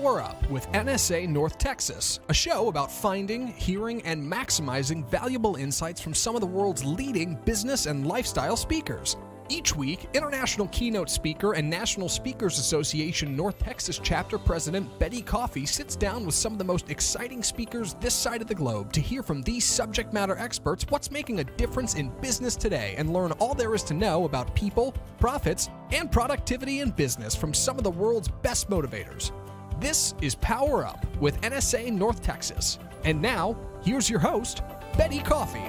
Power Up with NSA North Texas, a show about finding, hearing, and maximizing valuable insights from some of the world's leading business and lifestyle speakers. Each week, international keynote speaker and National Speakers Association North Texas Chapter President Betti sits down with some of the most exciting speakers this side of the globe to hear from these subject matter experts what's making a difference in business today and learn all there is to know about people, profits, and productivity in business from some of the world's best motivators. This is Power Up with NSA North Texas. And now, here's your host, Betti Coffee.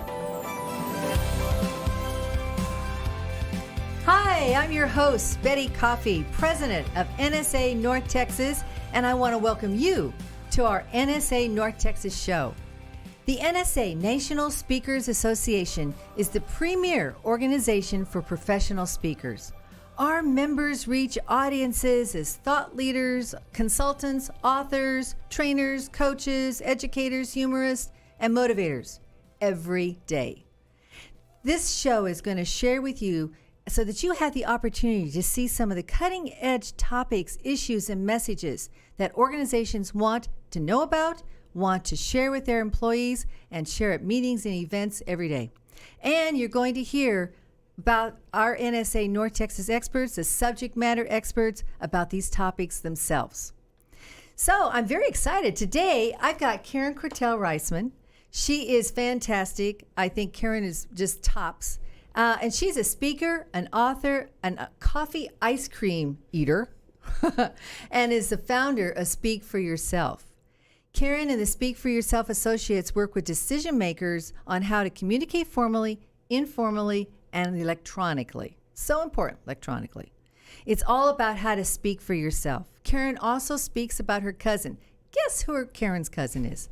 Hi, I'm your host, Betti Coffee, president of NSA North Texas, and I want to welcome you to our NSA North Texas show. The NSA National Speakers Association is the premier organization for professional speakers. Our members reach audiences as thought leaders, consultants, authors, trainers, coaches, educators, humorists, and motivators every day. This show is going to share with you so that you have the opportunity to see some of the cutting-edge topics, issues, and messages that organizations want to know about, want to share with their employees, and share at meetings and events every day. And you're going to hear about our NSA North Texas experts, the subject matter experts, about these topics themselves. So I'm very excited. Today, I've got Karen Cortell Reisman. She is fantastic. I think Karen is just tops. And she's a speaker, an author, and a coffee ice cream eater, and is the founder of Speak for Yourself. Karen and the Speak for Yourself Associates work with decision makers on how to communicate formally, informally, and electronically. So important, electronically. It's all about how to speak for yourself. Karen also speaks about her cousin. Guess who Karen's cousin is?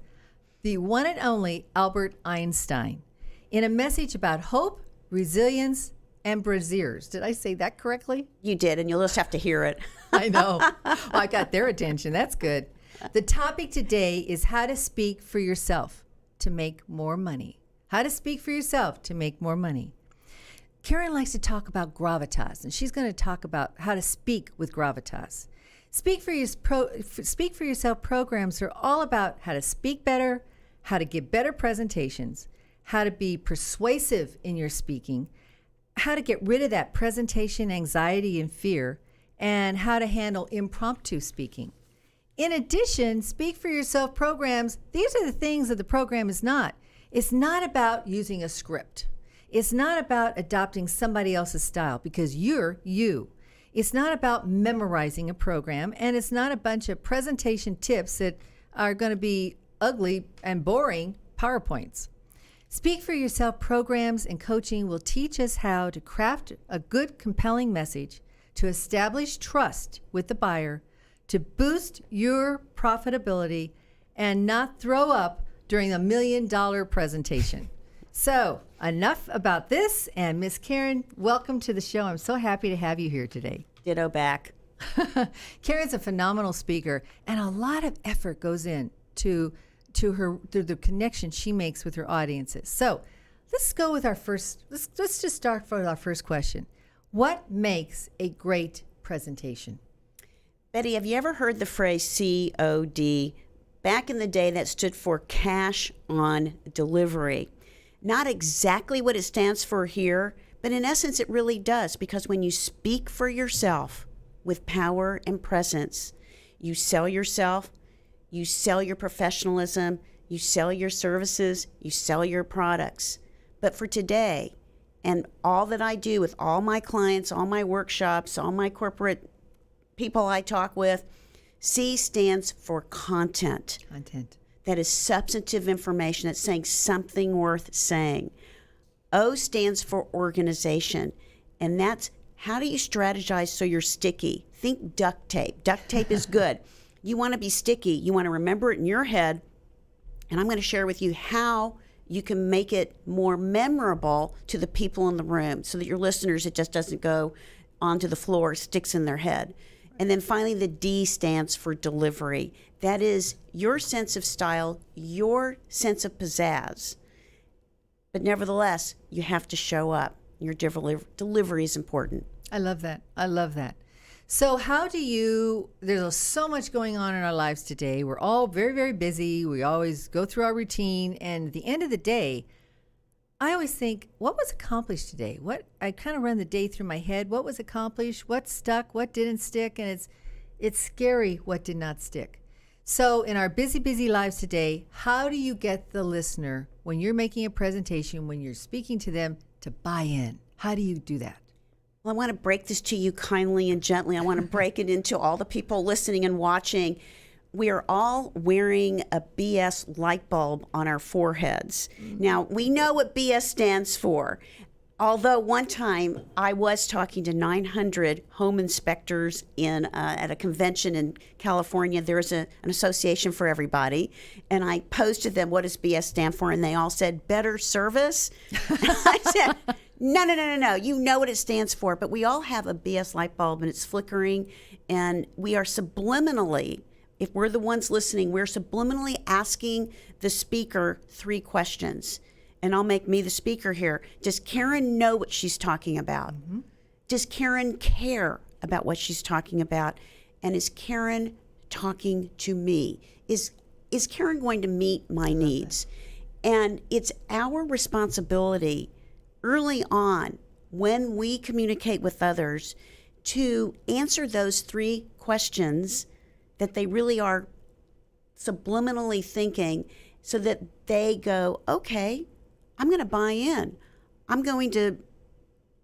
The one and only Albert Einstein. In a message about hope, resilience, and braziers. Did I say that correctly? You did, and you'll just have to hear it. I know. Well, I got their attention. That's good. The topic today is how to speak for yourself to make more money. How to speak for yourself to make more money. Karen likes to talk about gravitas, and she's going to talk about how to speak with gravitas. Speak for Yourself programs are all about how to speak better, how to give better presentations, how to be persuasive in your speaking, how to get rid of that presentation anxiety and fear, and how to handle impromptu speaking. In addition, Speak for Yourself programs, these are the things that the program is not. It's not about using a script. It's not about adopting somebody else's style because you're you. It's not about memorizing a program, and it's not a bunch of presentation tips that are going to be ugly and boring PowerPoints. Speak for Yourself programs and coaching will teach us how to craft a good, compelling message, to establish trust with the buyer, to boost your profitability, and not throw up during $1 million presentation. So, enough about this, and Miss Karen, welcome to the show. I'm so happy to have you here today. Ditto back. Karen's a phenomenal speaker, and a lot of effort goes in to the connection she makes with her audiences. So let's go with let's just start with our first question. What makes a great presentation? Betti, have you ever heard the phrase COD? Back in the day, that stood for cash on delivery. Not exactly what it stands for here, but in essence, it really does, because when you speak for yourself with power and presence, you sell yourself, you sell your professionalism, you sell your services, you sell your products. But for today, and all that I do with all my clients, all my workshops, all my corporate people I talk with, C stands for content. Content. That is substantive information that's saying something worth saying. O stands for organization, and that's how do you strategize so you're sticky? Think duct tape. Duct tape is good. You want to be sticky. You want to remember it in your head. And I'm going to share with you how you can make it more memorable to the people in the room so that your listeners, it just doesn't go onto the floor, sticks in their head. And then finally, the D stands for delivery. That is your sense of style, your sense of pizzazz. But nevertheless, you have to show up. Your delivery is important. I love that. I love that. So how do you, there's so much going on in our lives today. We're all very, very busy. We always go through our routine. And at the end of the day, I always think, what was accomplished today? I kind of run the day through my head. What was accomplished? What stuck? What didn't stick? And it's scary what did not stick. So in our busy, busy lives today, how do you get the listener, when you're making a presentation, when you're speaking to them, to buy in? How do you do that? Well, I want to break this to you kindly and gently. I want to break it into all the people listening and watching. We are all wearing a BS light bulb on our foreheads. Now, we know what BS stands for. Although one time I was talking to 900 home inspectors at a convention in California. There's an association for everybody. And I posed to them, what does BS stand for? And they all said, better service. I said, no. You know what it stands for. But we all have a BS light bulb and it's flickering. And we are subliminally, if we're the ones listening, we're subliminally asking the speaker 3 questions. And I'll make me the speaker here. Does Karen know what she's talking about? Mm-hmm. Does Karen care about what she's talking about? And is Karen talking to me? Is Karen going to meet my needs? And it's our responsibility early on when we communicate with others to answer those 3 questions that they really are subliminally thinking, so that they go, okay, I'm going to buy in. I'm going to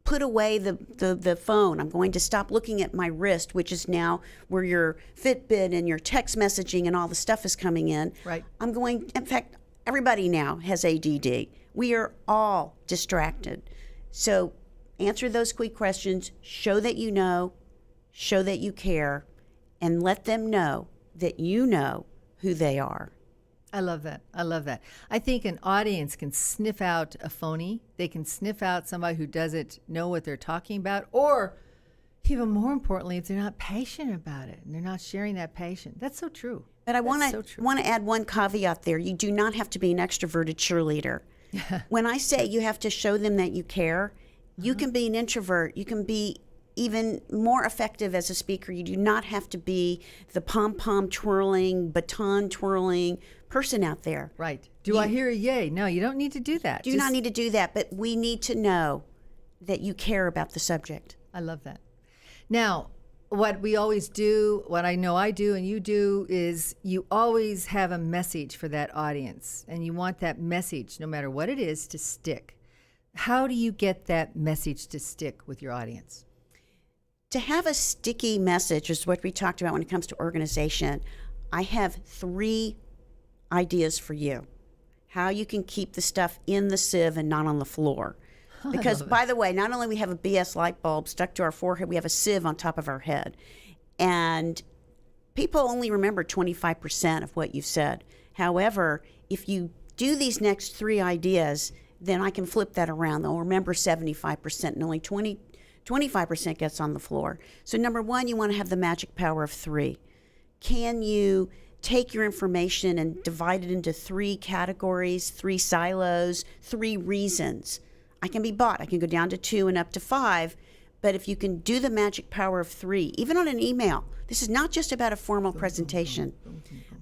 put away the phone. I'm going to stop looking at my wrist, which is now where your Fitbit and your text messaging and all the stuff is coming in. Right. In fact, everybody now has ADD. We are all distracted. So answer those quick questions, show that you know, show that you care, and let them know that you know who they are. I love that. I think an audience can sniff out a phony. They can sniff out somebody who doesn't know what they're talking about, or even more importantly, if they're not passionate about it and they're not sharing that passion. That's so true. But I want to add one caveat there. You do not have to be an extroverted cheerleader. When I say you have to show them that you care, you can be an introvert. You can be even more effective as a speaker. You do not have to be the pom-pom twirling, baton twirling person out there. Right. Do I hear a yay? No, you don't need to do that. Not need to do that, but we need to know that you care about the subject. I love that. Now, what we always do, what I know I do and you do, is you always have a message for that audience, and you want that message, no matter what it is, to stick. How do you get that message to stick with your audience? To have a sticky message is what we talked about when it comes to organization. I have 3 ideas for you. How you can keep the stuff in the sieve and not on the floor. Because, by the way, not only we have a BS light bulb stuck to our forehead, we have a sieve on top of our head. And people only remember 25% of what you've said. However, if you do these next 3 ideas, then I can flip that around. They'll remember 75% and only 25% gets on the floor. So number 1, you want to have the magic power of 3. Can you take your information and divide it into 3 categories, 3 silos, 3 reasons? I can be bought. I can go down to 2 and up to 5. But if you can do the magic power of 3, even on an email, this is not just about a formal presentation.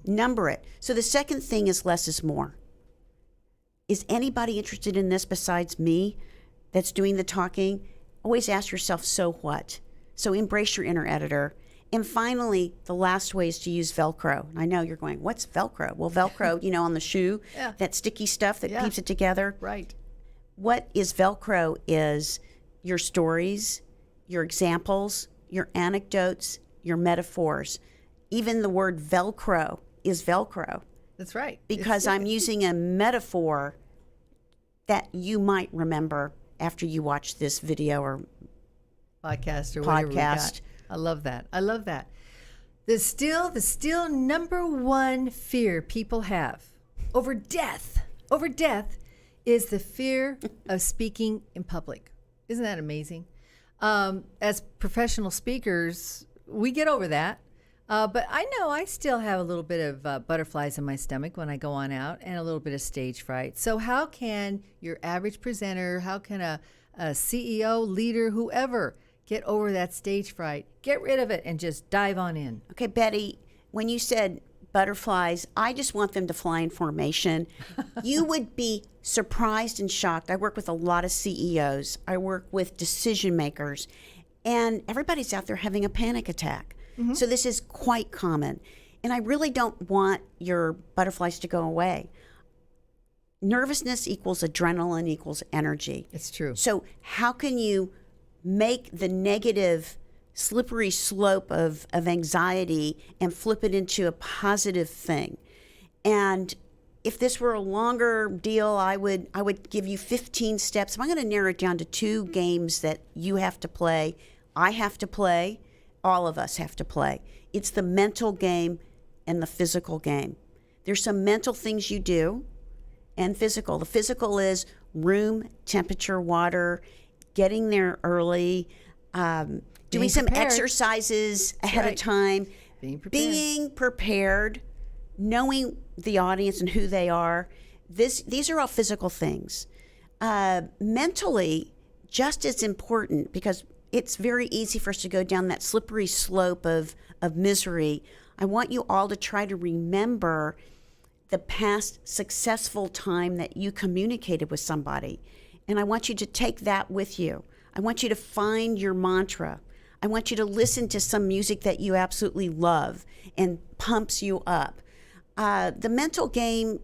Number it. So the second thing is less is more. Is anybody interested in this besides me that's doing the talking? Always ask yourself, so what? So embrace your inner editor. And finally, the last way is to use Velcro. I know you're going, what's Velcro? Well, Velcro, on the shoe, that sticky stuff that keeps it together. Right. What is Velcro is your stories, your examples, your anecdotes, your metaphors. Even the word Velcro is Velcro. That's right. Because I'm using a metaphor that you might remember after you watch this video or podcast or whatever we got. I love that. The still number 1 fear people have over death is the fear of speaking in public. Isn't that amazing? As professional speakers, we get over that. But I know I still have a little bit of butterflies in my stomach when I go on out, and a little bit of stage fright. So how can your average presenter, how can a CEO, leader, whoever, Get over that stage fright. Get rid of it and just dive on in. Okay, Betti, when you said butterflies, I just want them to fly in formation. You would be surprised and shocked. I work with a lot of CEOs. I work with decision makers, and everybody's out there having a panic attack. So this is quite common. And I really don't want your butterflies to go away. Nervousness equals adrenaline equals energy. It's true. So how can you make the negative slippery slope of anxiety and flip it into a positive thing? And if this were a longer deal, I would give you 15 steps. I'm going to narrow it down to 2 games that you have to play. I have to play. All of us have to play. It's the mental game and the physical game. There's some mental things you do and physical. The physical is room temperature, water, getting there early, doing some exercises ahead of time, being prepared, knowing the audience and who they are. These are all physical things. Mentally, just as important, because it's very easy for us to go down that slippery slope of misery. I want you all to try to remember the past successful time that you communicated with somebody. And I want you to take that with you. I want you to find your mantra. I want you to listen to some music that you absolutely love and pumps you up. The mental game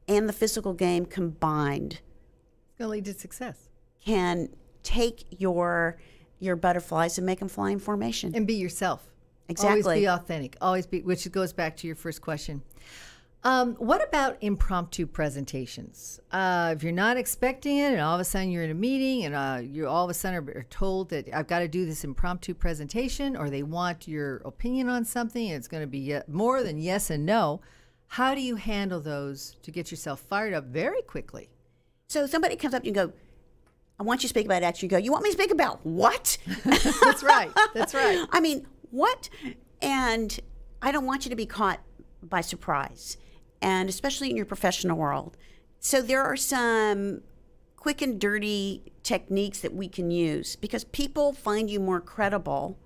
and the physical game combined It's going to lead to success. Can take your butterflies and make them fly in formation. And be yourself. Exactly. Always be authentic. Always be, which goes back to your first question. What about impromptu presentations? If you're not expecting it and all of a sudden you're in a meeting and you all of a sudden are told that I've got to do this impromptu presentation, or they want your opinion on something and it's going to be more than yes and no, how do you handle those to get yourself fired up very quickly? So somebody comes up to you and go, I want you to speak about X. You go, you want me to speak about what? That's right. That's right. I mean, what? And I don't want you to be caught by surprise, and especially in your professional world. So there are some quick and dirty techniques that we can use because people find you more credible.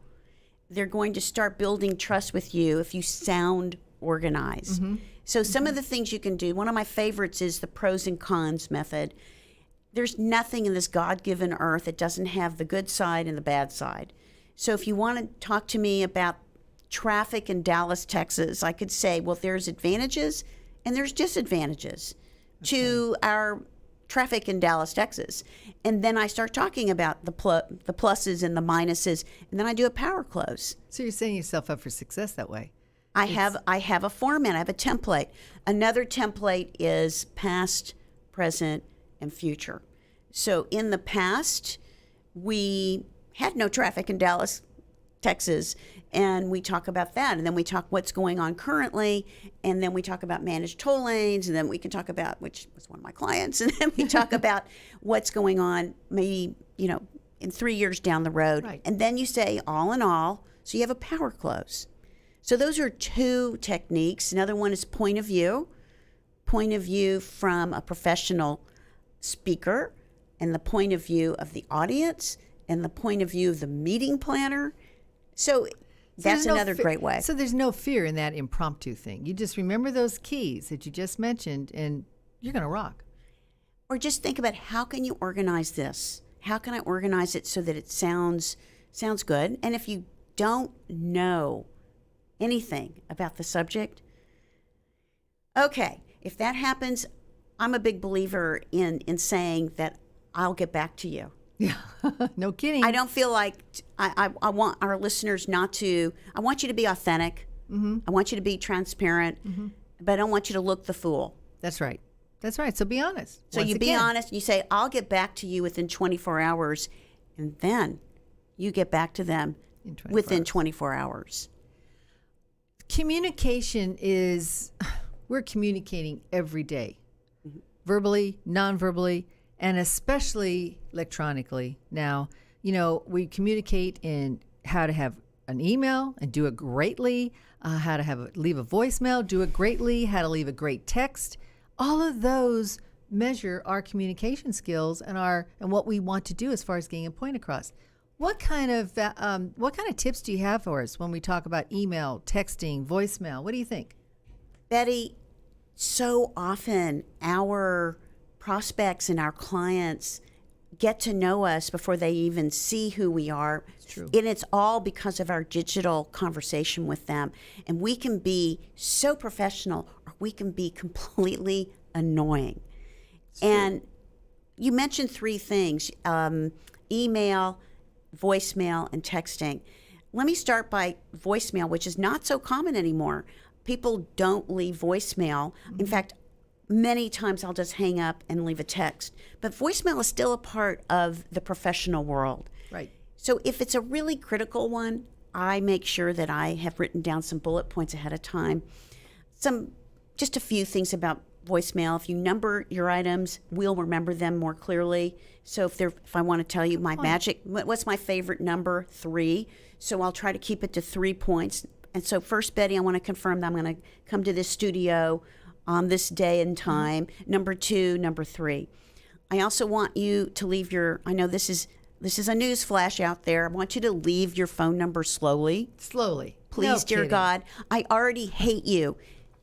They're going to start building trust with you if you sound organized. So some of the things you can do, one of my favorites is the pros and cons method. There's nothing in this God-given earth that doesn't have the good side and the bad side. So if you want to talk to me about traffic in Dallas, Texas, I could say, well, there's advantages and there's disadvantages to our traffic in Dallas, Texas. And then I start talking about the pluses and the minuses, and then I do a power close. So you're setting yourself up for success that way. I have a format. I have a template. Another template is past, present, and future. So in the past, we had no traffic in Dallas, Texas, and we talk about that. And then we talk what's going on currently, and then we talk about managed toll lanes, and then we can talk about, which was one of my clients, and then we talk about what's going on maybe, in 3 years down the road. Right. And then you say all in all, so you have a power close. So those are 2 techniques. Another one is point of view from a professional speaker, and the point of view of the audience, and the point of view of the meeting planner. So that's another great way. So there's no fear in that impromptu thing. You just remember those keys that you just mentioned, and you're going to rock. Or just think about, how can you organize this? How can I organize it so that it sounds good? And if you don't know anything about the subject, okay, if that happens, I'm a big believer in saying that I'll get back to you. Yeah, no kidding. I don't feel like I want our listeners not to. I want you to be authentic. I want you to be transparent, but I don't want you to look the fool. That's right. That's right. So be honest. So you be honest. You say, I'll get back to you within 24 hours, and then you get back to them within 24 hours. Communication we're communicating every day, verbally, non-verbally, and especially electronically. Now, we communicate in how to have an email and do it greatly, how to leave a voicemail, do it greatly, how to leave a great text. All of those measure our communication skills and what we want to do as far as getting a point across. What kind of tips do you have for us when we talk about email, texting, voicemail? What do you think? Betti, so often our prospects and our clients get to know us before they even see who we are. It's true. And it's all because of our digital conversation with them. And we can be so professional or we can be completely annoying. And you mentioned three things, email, voicemail, and texting. Let me start by voicemail, which is not so common anymore. People don't leave voicemail. In fact, many times I'll just hang up and leave a text. But voicemail is still a part of the professional world. Right. So if it's a really critical one, I make sure that I have written down some bullet points ahead of time. Just a few things about voicemail. If you number your items, we'll remember them more clearly. So if I want to tell you what's my favorite number? 3. So I'll try to keep it to 3 points. And so first, Betti, I want to confirm that I'm going to come to this studio on this day and time. Number 2, number 3. I also want you to leave I know this is a news flash out there. I want you to leave your phone number slowly. Slowly. Please, No dear kidding. God. I already hate you.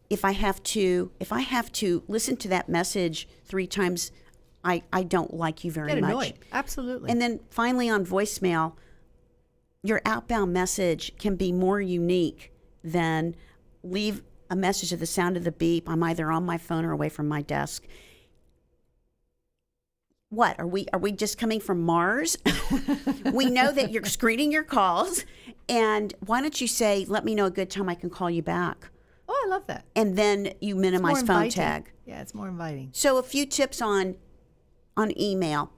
If I have to listen to that message 3 times, I don't like you very Get much. annoyed. Absolutely. And then finally on voicemail, your outbound message can be more unique than leave a message at the sound of the beep. I'm either on my phone or away from my desk. What, are we just coming from Mars? We know that you're screening your calls, and why don't you say, let me know a good time I can call you back? Oh, I love that. And then you minimize It's more phone inviting. tag. Yeah, it's more inviting. So a few tips on email.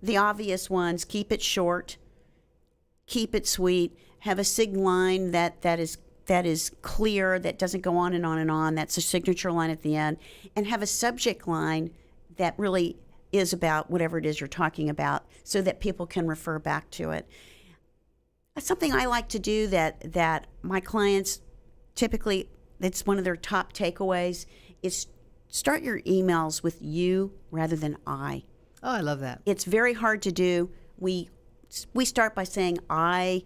The obvious ones: keep it short, keep it sweet, have a sig line that is clear, that doesn't go on and on and on. That's a signature line at the end, and have a subject line that really is about whatever it is you're talking about, so that people can refer back to it. That's something I like to do that my clients typically, it's one of their top takeaways, is start your emails with you rather than I. Oh, I love that. It's very hard to do. We start by saying, I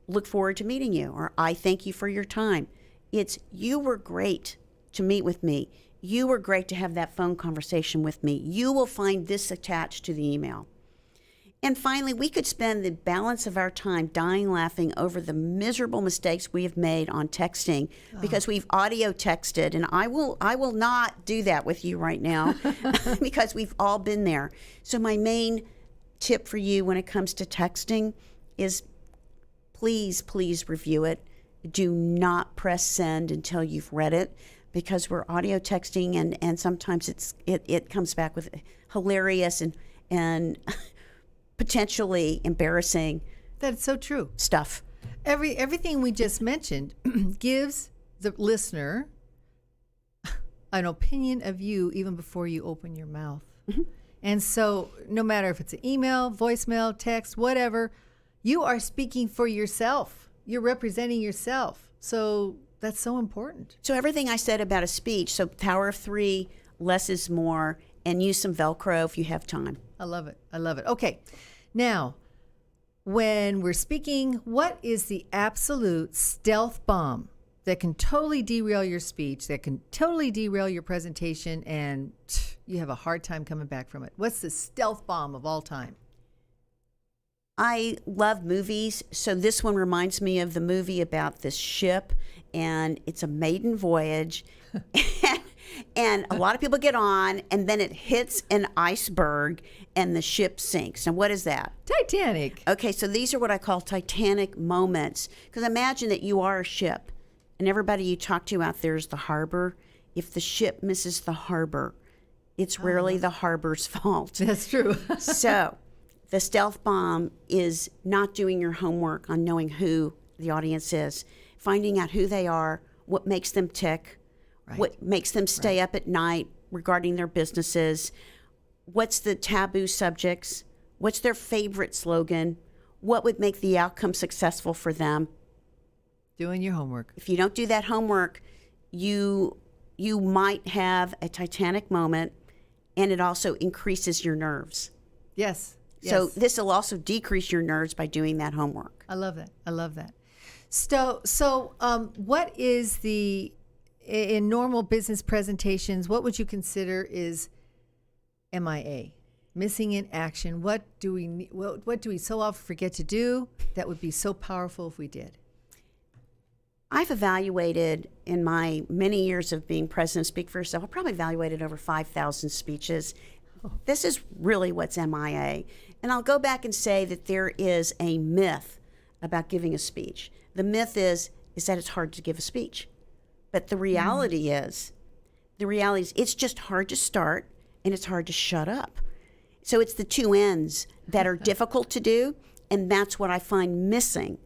look forward to meeting you, or I thank you for your time. It's, you were great to meet with me. You were great to have that phone conversation with me. You will find this attached to the email. And finally, we could spend the balance of our time dying laughing over the miserable mistakes we have made on texting because we've audio texted. And I will not do that with you right now because we've all been there. So my main tip for you when it comes to texting is please review it. Do not press send until you've read it, because we're audio texting and sometimes it comes back with hilarious and potentially embarrassing. That's so true. Stuff. Everything we just mentioned gives the listener an opinion of you even before you open your mouth. Mm-hmm. And so no matter if it's an email, voicemail, text, whatever, you are speaking for yourself. You're representing yourself. So that's so important. So everything I said about a speech, so power of 3, less is more, and use some Velcro if you have time. I love it. I love it. Okay. Now, when we're speaking, what is the absolute stealth bomb that can totally derail your speech, that can totally derail your presentation, and you have a hard time coming back from it? What's the stealth bomb of all time? I love movies, so this one reminds me of the movie about this ship, and it's a maiden voyage, and a lot of people get on, and then it hits an iceberg, and the ship sinks. Now, what is that? Titanic. Okay, so these are what I call Titanic moments, because imagine that you are a ship, and everybody you talk to out there is the harbor. If the ship misses the harbor, it's rarely the harbor's fault. That's true. So the stealth bomb is not doing your homework on knowing who the audience is, finding out who they are, what makes them tick, what makes them stay up at night regarding their businesses, what's the taboo subjects, what's their favorite slogan, what would make the outcome successful for them. Doing your homework. If you don't do that homework, you might have a Titanic moment, and it also increases your nerves. Yes. So Yes. this will also decrease your nerves by doing that homework. I love that. I love that. So, what is in normal business presentations, what would you consider is MIA? Missing in action. What do we so often forget to do that would be so powerful if we did? I've evaluated in my many years of being president, Speak for Yourself, I've probably evaluated over 5,000 speeches. This is really what's MIA. And I'll go back and say that there is a myth about giving a speech. The myth is that it's hard to give a speech. But the reality is it's just hard to start and it's hard to shut up. So it's the two ends that are difficult to do, and that's what I find missing.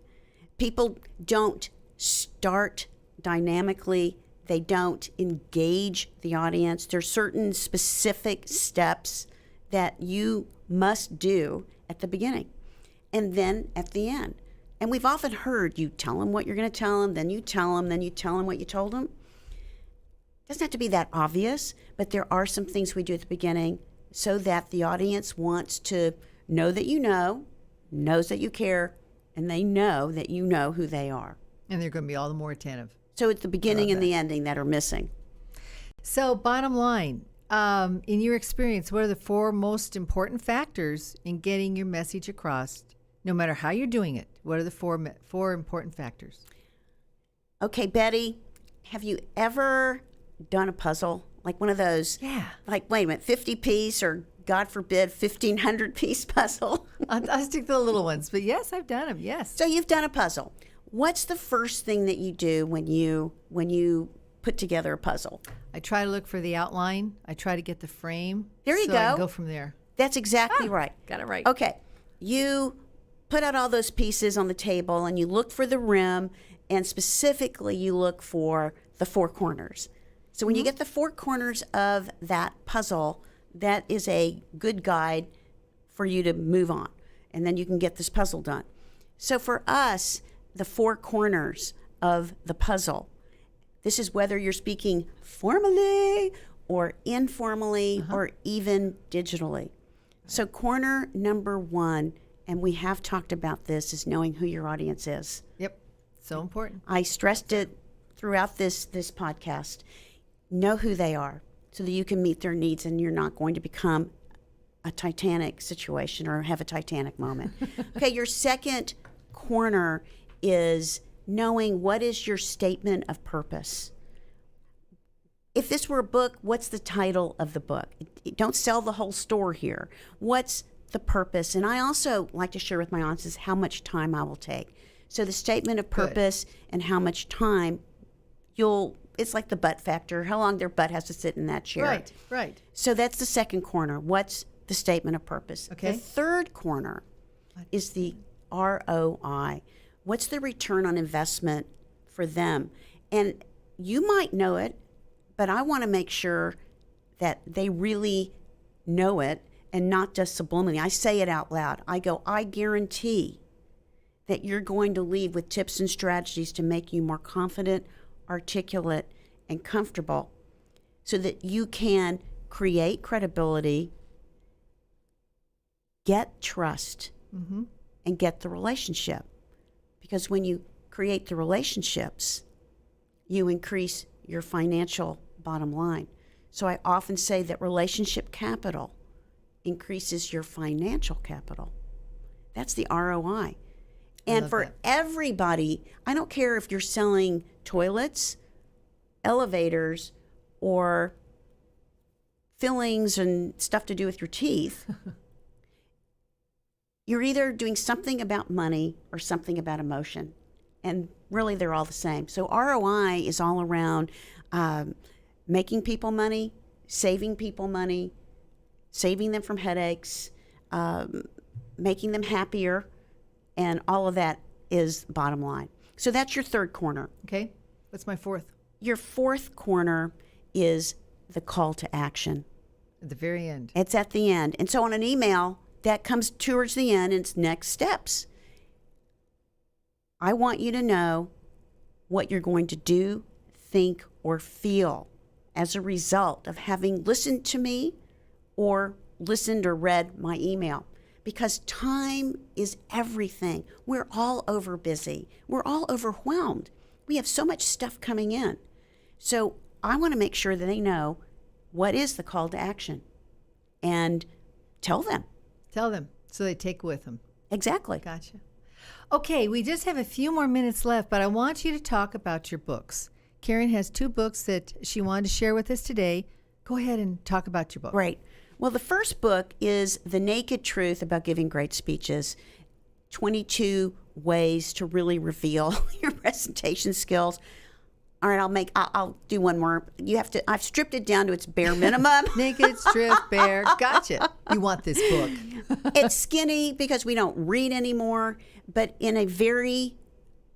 People don't start dynamically. They don't engage the audience. There's certain specific steps that you must do at the beginning and then at the end. And we've often heard you tell them what you're going to tell them, then you tell them, then you tell them what you told them. It doesn't have to be that obvious, but there are some things we do at the beginning so that the audience wants to know that you know, knows that you care, and they know that you know who they are. And they're going to be all the more attentive. So it's the beginning and the ending that are missing. So bottom line, in your experience, what are the 4 most important factors in getting your message across, no matter how you're doing it? What are the 4 important factors? Okay, Betti, have you ever done a puzzle? Like one of those, Yeah. like, wait a minute, 50-piece or, God forbid, 1,500-piece puzzle? I'll stick to the little ones, but yes, I've done them, yes. So you've done a puzzle. What's the first thing that you do when you put together a puzzle? I try to look for the outline. I try to get the frame. There you so go. I can go from there. That's exactly right. Got it right. Okay. You put out all those pieces on the table and you look for the rim, and specifically you look for the 4 corners. So when you get the 4 corners of that puzzle, that is a good guide for you to move on. And then you can get this puzzle done. So for us, the 4 corners of the puzzle, this is whether you're speaking formally or informally or even digitally. So corner number 1, and we have talked about this, is knowing who your audience is. Yep. So important. I stressed it throughout this podcast. Know who they are so that you can meet their needs and you're not going to become a Titanic situation or have a Titanic moment. Okay, your second corner is knowing what is your statement of purpose. If this were a book, what's the title of the book? Don't sell the whole store here. What's the purpose? And I also like to share with my audiences how much time I will take. So the statement of purpose and how much time it's like the butt factor, how long their butt has to sit in that chair. Right, right. So that's the second corner. What's the statement of purpose? Okay. The third corner is the ROI. What's the return on investment for them? And you might know it, but I want to make sure that they really know it and not just subliminally. I say it out loud. I go, I guarantee that you're going to leave with tips and strategies to make you more confident, articulate, and comfortable so that you can create credibility, get trust, and get the relationship. Because when you create the relationships, you increase your financial bottom line. So I often say that relationship capital increases your financial capital. That's the ROI. And for everybody, I don't care if you're selling toilets, elevators, or fillings and stuff to do with your teeth. You're either doing something about money or something about emotion. And really, they're all the same. So ROI is all around making people money, saving people money, saving them from headaches, making them happier, and all of that is bottom line. So that's your third corner. Okay. What's my 4th? Your fourth corner is the call to action. At the very end. It's at the end. And so on an email, that comes towards the end and it's next steps. I want you to know what you're going to do, think, or feel as a result of having listened to me or listened or read my email. because time is everything. We're all over busy. We're all overwhelmed. We have so much stuff coming in. So I want to make sure that they know what is the call to action and tell them. Tell them so they take it with them. Exactly. Gotcha. Okay, we just have a few more minutes left, but I want you to talk about your books. Karen has 2 books that she wanted to share with us today. Go ahead and talk about your book. Great. Well, the first book is The Naked Truth About Giving Great Speeches, 22 ways to really reveal your presentation skills. All right, I'll do one more. I've stripped it down to its bare minimum. Naked, strip, bare. Gotcha. You want this book. It's skinny because we don't read anymore, but in a very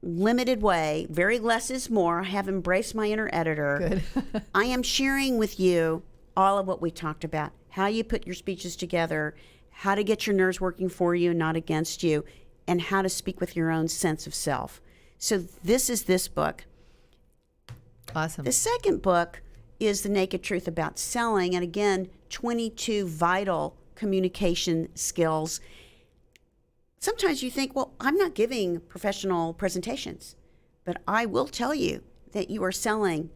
limited way, very less is more. I have embraced my inner editor. Good. I am sharing with you all of what we talked about, how you put your speeches together, how to get your nerves working for you, not against you, and how to speak with your own sense of self. So this is this book. Awesome. The second book is The Naked Truth About Selling, and again, 22 vital communication skills. Sometimes you think, well, I'm not giving professional presentations, but I will tell you that you are selling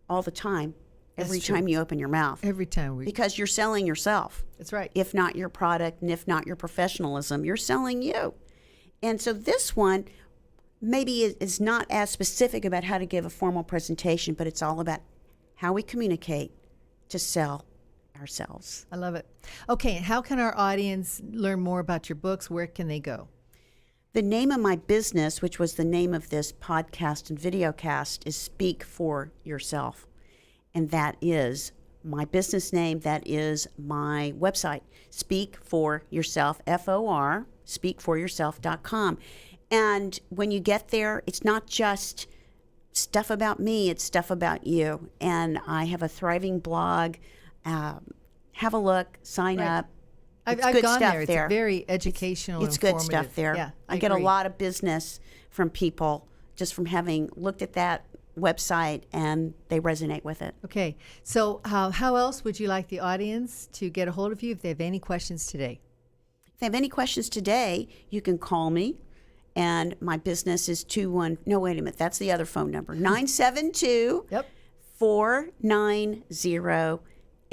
all the time, every time you open your mouth. Every time because you're selling yourself. That's right. If not your product, and if not your professionalism, you're selling you. And so this one maybe is not as specific about how to give a formal presentation, but it's all about how we communicate to sell ourselves. I love it. Okay, and how can our audience learn more about your books? Where can they go? The name of my business, which was the name of this podcast and videocast, is Speak For Yourself. And that is my business name. That is my website, Speak For Yourself, F-O-R, speakforyourself.com. And when you get there, it's not just stuff about me, it's stuff about you. And I have a thriving blog. Have a look, sign up. I've good gone stuff there. there. It's very educational. It's good stuff there. Yeah, I get a lot of business from people just from having looked at that website and they resonate with it. Okay, so how else would you like the audience to get a hold of you if they have any questions today? If they have any questions today, you can call me. And my business is that's the other phone number, 972 490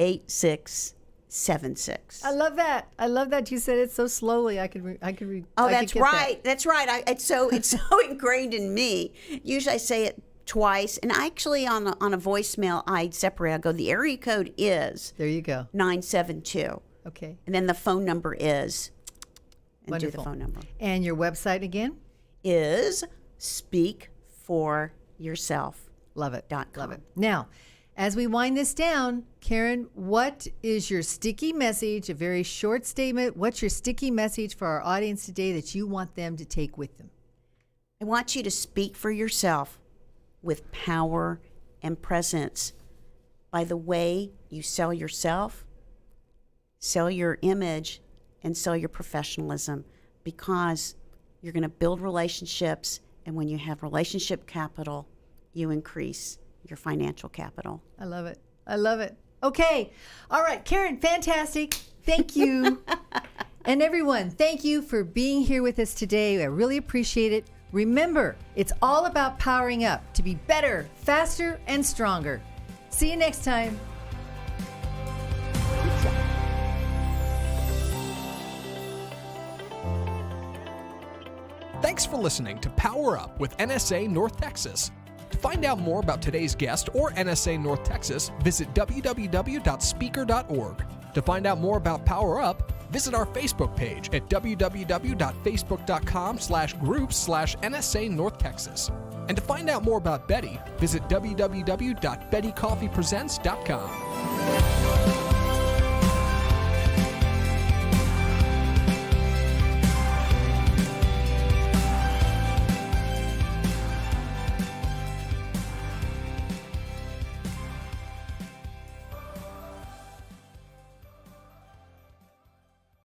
8676. I love that. I love that you said it so slowly. I could read. That's right. That's right. It's so ingrained in me. Usually I say it twice, and actually on a voicemail I separate. I go, the area code is there. You go. 972. Okay. And then the phone number is. And wonderful. Do the phone number. And your website again is speakforyourself. Love it. Love it. Now, as we wind this down, Karen, what is your sticky message? A very short statement. What's your sticky message for our audience today that you want them to take with them? I want you to speak for yourself with power and presence by the way you sell yourself, sell your image, and sell your professionalism, because you're going to build relationships, and when you have relationship capital, you increase your financial capital. I love it. I love it. Okay. All right, Karen, fantastic. Thank you. And everyone, thank you for being here with us today. I really appreciate it. Remember, it's all about powering up to be better, faster, and stronger. See you next time. Thanks for listening to Power Up with NSA North Texas. To find out more about today's guest or NSA North Texas, visit www.speaker.org. To find out more about Power Up, visit our Facebook page at www.facebook.com/groups/NSA North Texas. And to find out more about Betti, visit www.betticoffeepresents.com.